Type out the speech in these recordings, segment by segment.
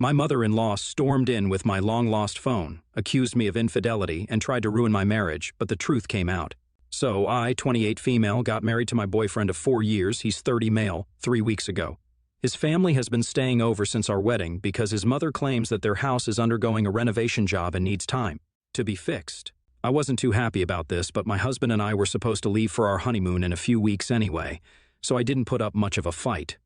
My mother-in-law stormed in with my long-lost phone, accused me of infidelity, and tried to ruin my marriage, but the truth came out. So I, 28 female, got married to my boyfriend of 4 years, he's 30 male, 3 weeks ago. His family has been staying over since our wedding because his mother claims that their house is undergoing a renovation job and needs time to be fixed. I wasn't too happy about this, but my husband and I were supposed to leave for our honeymoon in a few weeks anyway, so I didn't put up much of a fight.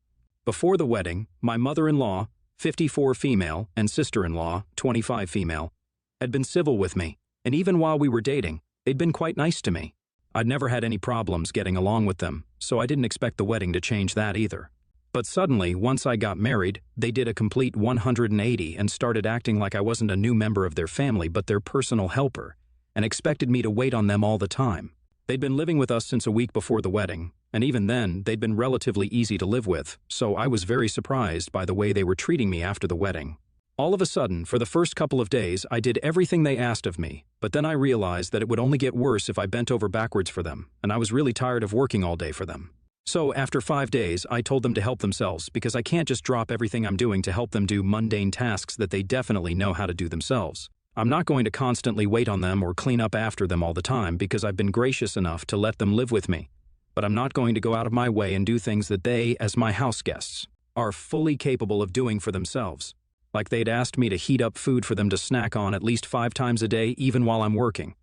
Before the wedding, my mother-in-law, 54 female, and sister-in-law, 25 female, had been civil with me, and even while we were dating, they'd been quite nice to me. I'd never had any problems getting along with them, so I didn't expect the wedding to change that either. But suddenly, once I got married, they did a complete 180 and started acting like I wasn't a new member of their family but their personal helper, and expected me to wait on them all the time. They'd been living with us since a week before the wedding, and even then, they'd been relatively easy to live with, so I was very surprised by the way they were treating me after the wedding. All of a sudden, for the first couple of days, I did everything they asked of me, but then I realized that it would only get worse if I bent over backwards for them, and I was really tired of working all day for them. So after 5 days, I told them to help themselves because I can't just drop everything I'm doing to help them do mundane tasks that they definitely know how to do themselves. I'm not going to constantly wait on them or clean up after them all the time because I've been gracious enough to let them live with me. But I'm not going to go out of my way and do things that they, as my house guests, are fully capable of doing for themselves. Like they'd asked me to heat up food for them to snack on at least 5 times a day even while I'm working.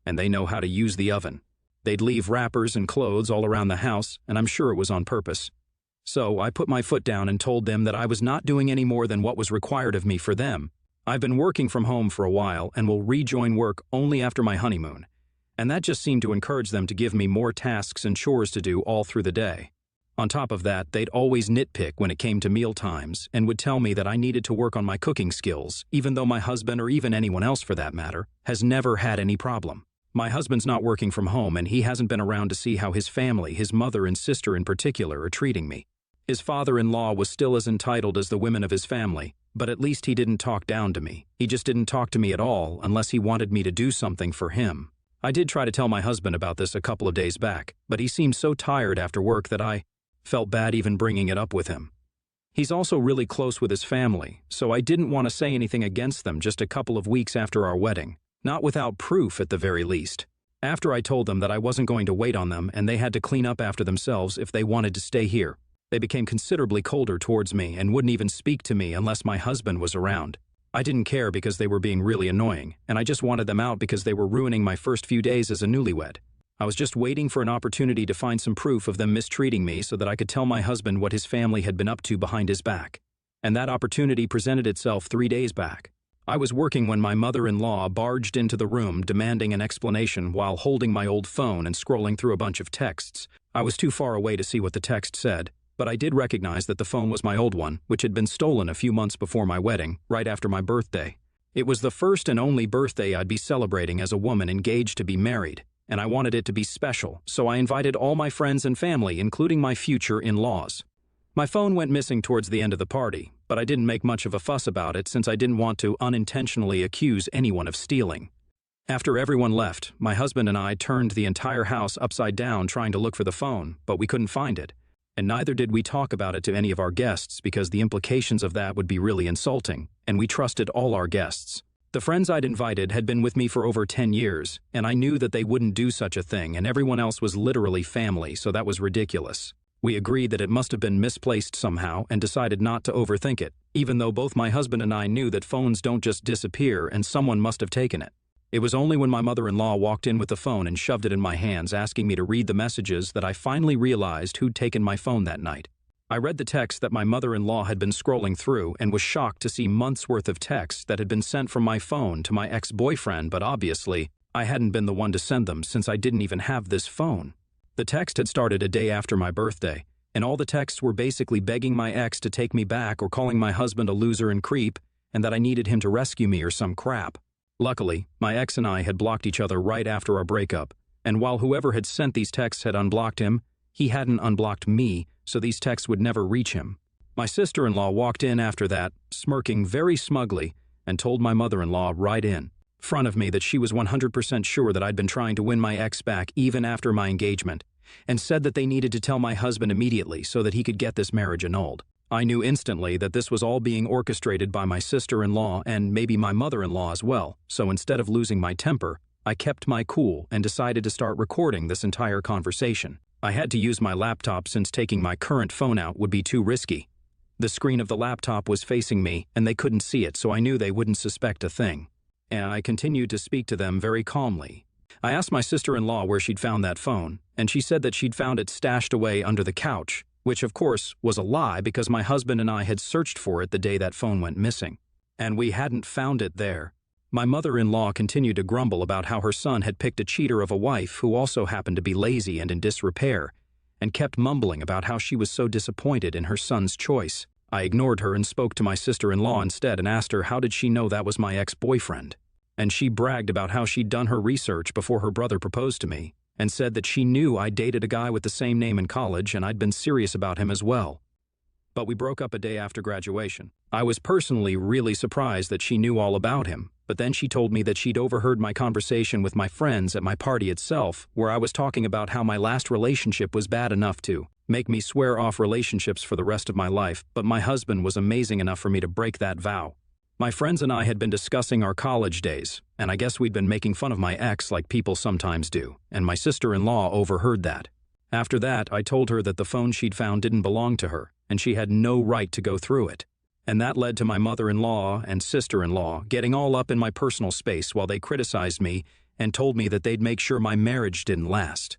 And they know how to use the oven. They'd leave wrappers and clothes all around the house, and I'm sure it was on purpose. So I put my foot down and told them that I was not doing any more than what was required of me for them. I've been working from home for a while and will rejoin work only after my honeymoon. And that just seemed to encourage them to give me more tasks and chores to do all through the day. On top of that, they'd always nitpick when it came to meal times and would tell me that I needed to work on my cooking skills, even though my husband, or even anyone else for that matter, has never had any problem. My husband's not working from home and he hasn't been around to see how his family, his mother and sister in particular, are treating me. His father-in-law was still as entitled as the women of his family, but at least he didn't talk down to me. He just didn't talk to me at all unless he wanted me to do something for him. I did try to tell my husband about this a couple of days back, but he seemed so tired after work that I felt bad even bringing it up with him. He's also really close with his family, so I didn't want to say anything against them just a couple of weeks after our wedding. Not without proof at the very least. After I told them that I wasn't going to wait on them and they had to clean up after themselves if they wanted to stay here, they became considerably colder towards me and wouldn't even speak to me unless my husband was around. I didn't care because they were being really annoying, and I just wanted them out because they were ruining my first few days as a newlywed. I was just waiting for an opportunity to find some proof of them mistreating me so that I could tell my husband what his family had been up to behind his back. And that opportunity presented itself 3 days back. I was working when my mother-in-law barged into the room demanding an explanation while holding my old phone and scrolling through a bunch of texts. I was too far away to see what the text said, but I did recognize that the phone was my old one, which had been stolen a few months before my wedding, right after my birthday. It was the first and only birthday I'd be celebrating as a woman engaged to be married, and I wanted it to be special, so I invited all my friends and family, including my future in-laws. My phone went missing towards the end of the party, but I didn't make much of a fuss about it since I didn't want to unintentionally accuse anyone of stealing. After everyone left, my husband and I turned the entire house upside down trying to look for the phone, but we couldn't find it. And neither did we talk about it to any of our guests because the implications of that would be really insulting, and we trusted all our guests. The friends I'd invited had been with me for over 10 years, and I knew that they wouldn't do such a thing, and everyone else was literally family, so that was ridiculous. We agreed that it must have been misplaced somehow and decided not to overthink it, even though both my husband and I knew that phones don't just disappear and someone must have taken it. It was only when my mother-in-law walked in with the phone and shoved it in my hands asking me to read the messages that I finally realized who'd taken my phone that night. I read the text that my mother-in-law had been scrolling through and was shocked to see months' worth of texts that had been sent from my phone to my ex-boyfriend, but obviously, I hadn't been the one to send them since I didn't even have this phone. The text had started a day after my birthday, and all the texts were basically begging my ex to take me back or calling my husband a loser and creep, and that I needed him to rescue me or some crap. Luckily, my ex and I had blocked each other right after our breakup, and while whoever had sent these texts had unblocked him, he hadn't unblocked me, so these texts would never reach him. My sister-in-law walked in after that, smirking very smugly, and told my mother-in-law right in front of me that she was 100% sure that I'd been trying to win my ex back even after my engagement, and said that they needed to tell my husband immediately so that he could get this marriage annulled. I knew instantly that this was all being orchestrated by my sister-in-law and maybe my mother-in-law as well, so instead of losing my temper, I kept my cool and decided to start recording this entire conversation. I had to use my laptop since taking my current phone out would be too risky. The screen of the laptop was facing me and they couldn't see it, so I knew they wouldn't suspect a thing. And I continued to speak to them very calmly. I asked my sister-in-law where she'd found that phone, and she said that she'd found it stashed away under the couch, which of course was a lie because my husband and I had searched for it the day that phone went missing. And we hadn't found it there. My mother-in-law continued to grumble about how her son had picked a cheater of a wife who also happened to be lazy and in disrepair, and kept mumbling about how she was so disappointed in her son's choice. I ignored her and spoke to my sister-in-law instead and asked her how did she know that was my ex-boyfriend. And she bragged about how she'd done her research before her brother proposed to me, and said that she knew I dated a guy with the same name in college and I'd been serious about him as well. But we broke up a day after graduation. I was personally really surprised that she knew all about him, but then she told me that she'd overheard my conversation with my friends at my party itself, where I was talking about how my last relationship was bad enough to make me swear off relationships for the rest of my life, but my husband was amazing enough for me to break that vow. My friends and I had been discussing our college days, and I guess we'd been making fun of my ex like people sometimes do, and my sister-in-law overheard that. After that, I told her that the phone she'd found didn't belong to her, and she had no right to go through it. And that led to my mother-in-law and sister-in-law getting all up in my personal space while they criticized me and told me that they'd make sure my marriage didn't last.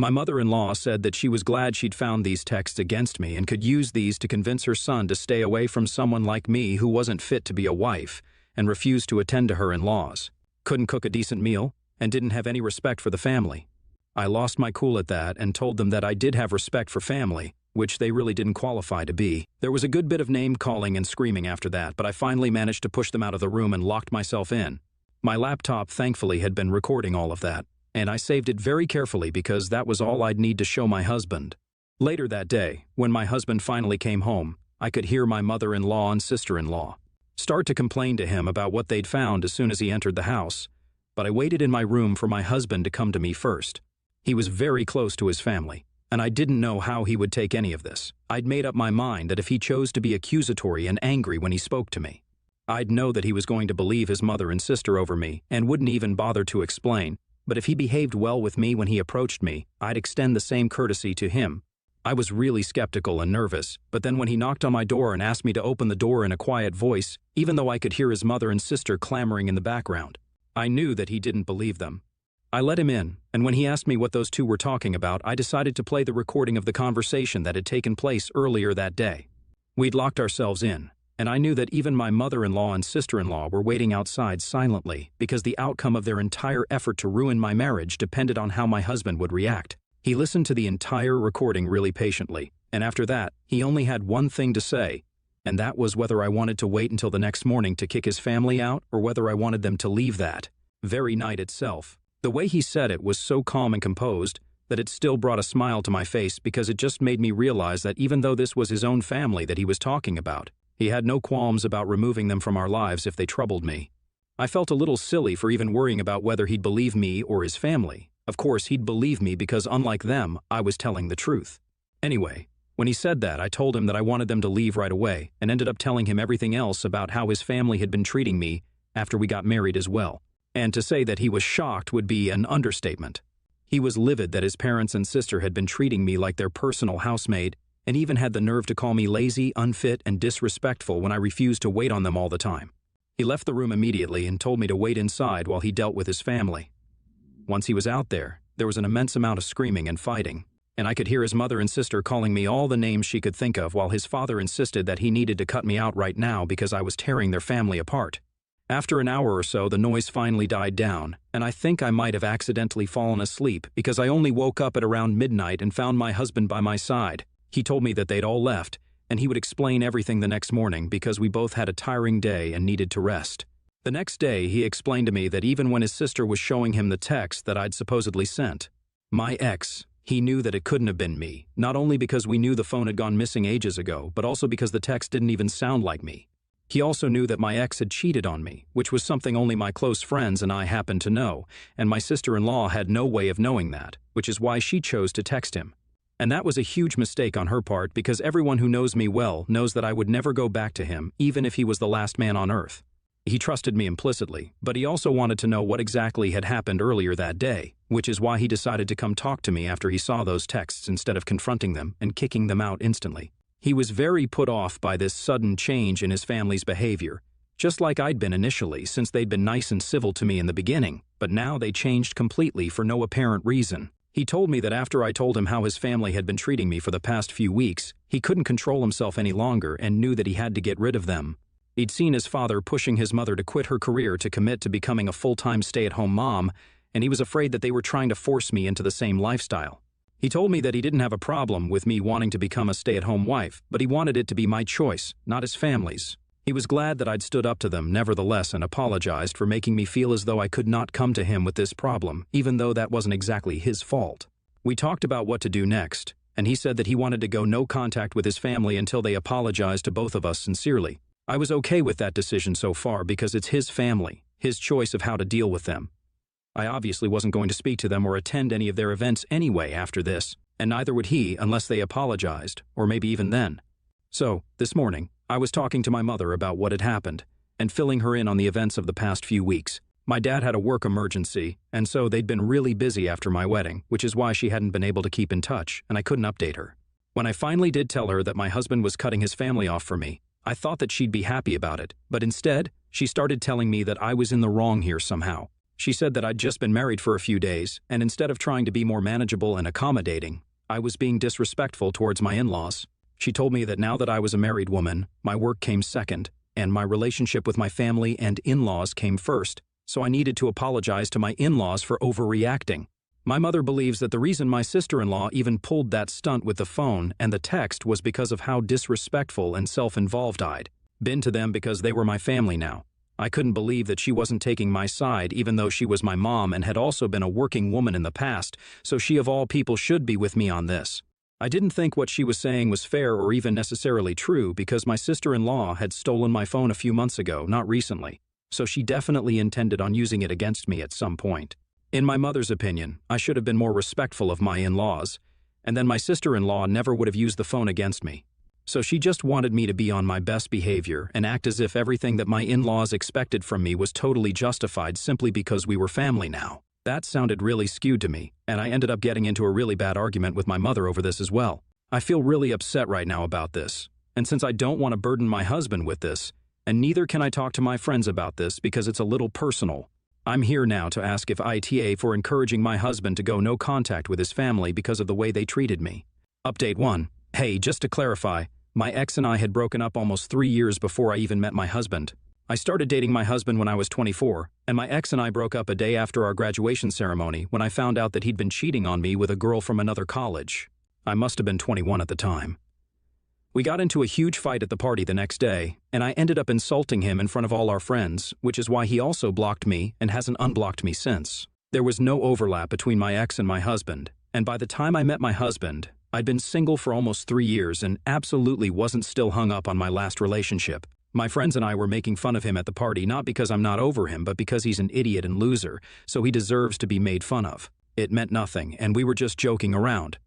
My mother-in-law said that she was glad she'd found these texts against me and could use these to convince her son to stay away from someone like me who wasn't fit to be a wife and refused to attend to her in-laws, couldn't cook a decent meal, and didn't have any respect for the family. I lost my cool at that and told them that I did have respect for family, which they really didn't qualify to be. There was a good bit of name-calling and screaming after that, but I finally managed to push them out of the room and locked myself in. My laptop, thankfully, had been recording all of that, and I saved it very carefully because that was all I'd need to show my husband. Later that day, when my husband finally came home, I could hear my mother-in-law and sister-in-law start to complain to him about what they'd found as soon as he entered the house, but I waited in my room for my husband to come to me first. He was very close to his family, and I didn't know how he would take any of this. I'd made up my mind that if he chose to be accusatory and angry when he spoke to me, I'd know that he was going to believe his mother and sister over me and wouldn't even bother to explain. But if he behaved well with me when he approached me, I'd extend the same courtesy to him. I was really skeptical and nervous, but then when he knocked on my door and asked me to open the door in a quiet voice, even though I could hear his mother and sister clamoring in the background, I knew that he didn't believe them. I let him in, and when he asked me what those two were talking about, I decided to play the recording of the conversation that had taken place earlier that day. We'd locked ourselves in, and I knew that even my mother-in-law and sister-in-law were waiting outside silently because the outcome of their entire effort to ruin my marriage depended on how my husband would react. He listened to the entire recording really patiently, and after that, he only had one thing to say, and that was whether I wanted to wait until the next morning to kick his family out or whether I wanted them to leave that very night itself. The way he said it was so calm and composed that it still brought a smile to my face because it just made me realize that even though this was his own family that he was talking about, he had no qualms about removing them from our lives if they troubled me. I felt a little silly for even worrying about whether he'd believe me or his family. Of course, he'd believe me because unlike them, I was telling the truth. Anyway, when he said that, I told him that I wanted them to leave right away and ended up telling him everything else about how his family had been treating me after we got married as well. And to say that he was shocked would be an understatement. He was livid that his parents and sister had been treating me like their personal housemaid and even had the nerve to call me lazy, unfit, and disrespectful when I refused to wait on them all the time. He left the room immediately and told me to wait inside while he dealt with his family. Once he was out there, there was an immense amount of screaming and fighting, and I could hear his mother and sister calling me all the names she could think of while his father insisted that he needed to cut me out right now because I was tearing their family apart. After an hour or so, the noise finally died down, and I think I might have accidentally fallen asleep because I only woke up at around midnight and found my husband by my side. He told me that they'd all left, and he would explain everything the next morning because we both had a tiring day and needed to rest. The next day, he explained to me that even when his sister was showing him the text that I'd supposedly sent, my ex, he knew that it couldn't have been me, not only because we knew the phone had gone missing ages ago, but also because the text didn't even sound like me. He also knew that my ex had cheated on me, which was something only my close friends and I happened to know, and my sister-in-law had no way of knowing that, which is why she chose to text him. And that was a huge mistake on her part because everyone who knows me well knows that I would never go back to him, even if he was the last man on earth. He trusted me implicitly, but he also wanted to know what exactly had happened earlier that day, which is why he decided to come talk to me after he saw those texts instead of confronting them and kicking them out instantly. He was very put off by this sudden change in his family's behavior, just like I'd been initially, since they'd been nice and civil to me in the beginning, but now they changed completely for no apparent reason. He told me that after I told him how his family had been treating me for the past few weeks, he couldn't control himself any longer and knew that he had to get rid of them. He'd seen his father pushing his mother to quit her career to commit to becoming a full-time stay-at-home mom, and he was afraid that they were trying to force me into the same lifestyle. He told me that he didn't have a problem with me wanting to become a stay-at-home wife, but he wanted it to be my choice, not his family's. He was glad that I'd stood up to them, nevertheless, and apologized for making me feel as though I could not come to him with this problem, even though that wasn't exactly his fault. We talked about what to do next, and he said that he wanted to go no contact with his family until they apologized to both of us sincerely. I was okay with that decision so far because it's his family, his choice of how to deal with them. I obviously wasn't going to speak to them or attend any of their events anyway after this, and neither would he unless they apologized, or maybe even then. So, this morning, I was talking to my mother about what had happened, and filling her in on the events of the past few weeks. My dad had a work emergency, and so they'd been really busy after my wedding, which is why she hadn't been able to keep in touch, and I couldn't update her. When I finally did tell her that my husband was cutting his family off for me, I thought that she'd be happy about it, but instead, she started telling me that I was in the wrong here somehow. She said that I'd just been married for a few days, and instead of trying to be more manageable and accommodating, I was being disrespectful towards my in-laws. She told me that now that I was a married woman, my work came second, and my relationship with my family and in-laws came first, so I needed to apologize to my in-laws for overreacting. My mother believes that the reason my sister-in-law even pulled that stunt with the phone and the text was because of how disrespectful and self-involved I'd been to them because they were my family now. I couldn't believe that she wasn't taking my side even though she was my mom and had also been a working woman in the past, so she of all people should be with me on this. I didn't think what she was saying was fair or even necessarily true because my sister-in-law had stolen my phone a few months ago, not recently, so she definitely intended on using it against me at some point. In my mother's opinion, I should have been more respectful of my in-laws, and then my sister-in-law never would have used the phone against me. So she just wanted me to be on my best behavior and act as if everything that my in-laws expected from me was totally justified simply because we were family now. That sounded really skewed to me, and I ended up getting into a really bad argument with my mother over this as well. I feel really upset right now about this, and since I don't want to burden my husband with this, and neither can I talk to my friends about this because it's a little personal, I'm here now to ask if ITA for encouraging my husband to go no contact with his family because of the way they treated me. Update 1. Hey, just to clarify, my ex and I had broken up almost 3 years before I even met my husband. I started dating my husband when I was 24, and my ex and I broke up a day after our graduation ceremony when I found out that he'd been cheating on me with a girl from another college. I must have been 21 at the time. We got into a huge fight at the party the next day, and I ended up insulting him in front of all our friends, which is why he also blocked me and hasn't unblocked me since. There was no overlap between my ex and my husband, and by the time I met my husband, I'd been single for almost 3 years and absolutely wasn't still hung up on my last relationship. My friends and I were making fun of him at the party not because I'm not over him, but because he's an idiot and loser, so he deserves to be made fun of. It meant nothing, and we were just joking around.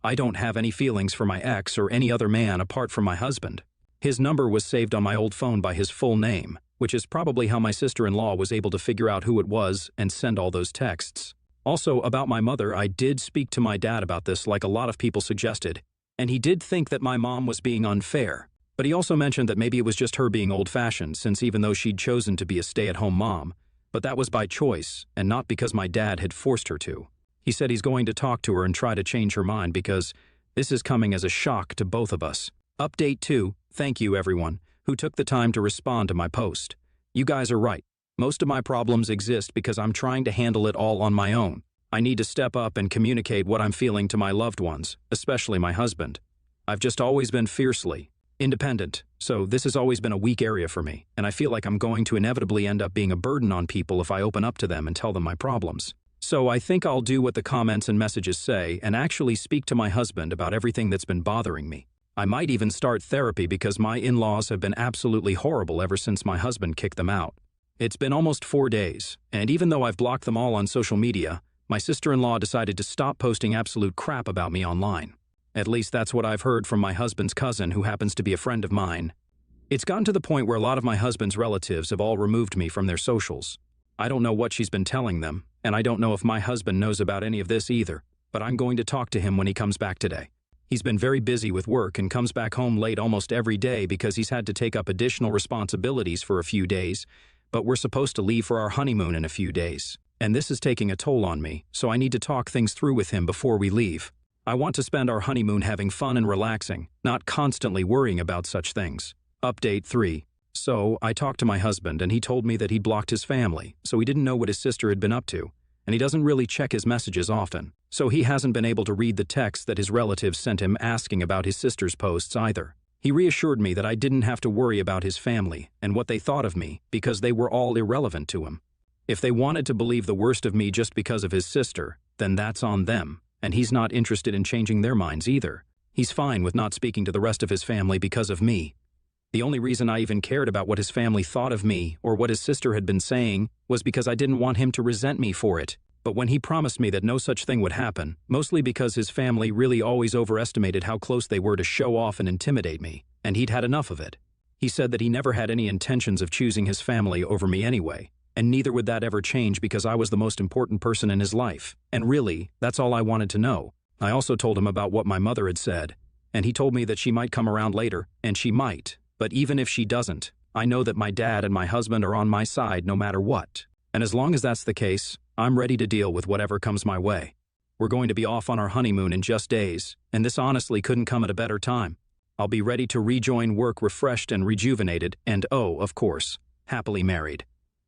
I don't have any feelings for my ex or any other man apart from my husband. His number was saved on my old phone by his full name, which is probably how my sister-in-law was able to figure out who it was and send all those texts. Also, about my mother, I did speak to my dad about this like a lot of people suggested, and he did think that my mom was being unfair. But he also mentioned that maybe it was just her being old-fashioned, since even though she'd chosen to be a stay-at-home mom, but that was by choice and not because my dad had forced her to. He said he's going to talk to her and try to change her mind because this is coming as a shock to both of us. Update 2, thank you everyone who took the time to respond to my post. You guys are right. Most of my problems exist because I'm trying to handle it all on my own. I need to step up and communicate what I'm feeling to my loved ones, especially my husband. I've just always been fiercely independent, so this has always been a weak area for me, and I feel like I'm going to inevitably end up being a burden on people if I open up to them and tell them my problems. So I think I'll do what the comments and messages say and actually speak to my husband about everything that's been bothering me. I might even start therapy because my in-laws have been absolutely horrible ever since my husband kicked them out. It's been almost 4 days, and even though I've blocked them all on social media, my sister-in-law decided to stop posting absolute crap about me online. At least that's what I've heard from my husband's cousin, who happens to be a friend of mine. It's gotten to the point where a lot of my husband's relatives have all removed me from their socials. I don't know what she's been telling them, and I don't know if my husband knows about any of this either, but I'm going to talk to him when he comes back today. He's been very busy with work and comes back home late almost every day because he's had to take up additional responsibilities for a few days, but we're supposed to leave for our honeymoon in a few days. And this is taking a toll on me, so I need to talk things through with him before we leave. I want to spend our honeymoon having fun and relaxing, not constantly worrying about such things. Update 3. So, I talked to my husband and he told me that he'd blocked his family, so he didn't know what his sister had been up to, and he doesn't really check his messages often, so he hasn't been able to read the texts that his relatives sent him asking about his sister's posts either. He reassured me that I didn't have to worry about his family and what they thought of me because they were all irrelevant to him. If they wanted to believe the worst of me just because of his sister, then that's on them, and he's not interested in changing their minds either. He's fine with not speaking to the rest of his family because of me. The only reason I even cared about what his family thought of me or what his sister had been saying was because I didn't want him to resent me for it. But when he promised me that no such thing would happen, mostly because his family really always overestimated how close they were to show off and intimidate me, and he'd had enough of it. He said that he never had any intentions of choosing his family over me anyway, and neither would that ever change because I was the most important person in his life. And really, that's all I wanted to know. I also told him about what my mother had said, and he told me that she might come around later, and she might. But even if she doesn't, I know that my dad and my husband are on my side no matter what. And as long as that's the case, I'm ready to deal with whatever comes my way. We're going to be off on our honeymoon in just days, and this honestly couldn't come at a better time. I'll be ready to rejoin work refreshed and rejuvenated, and oh, of course, happily married.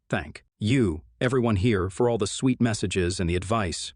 Thank you, everyone here, for all the sweet messages and the advice.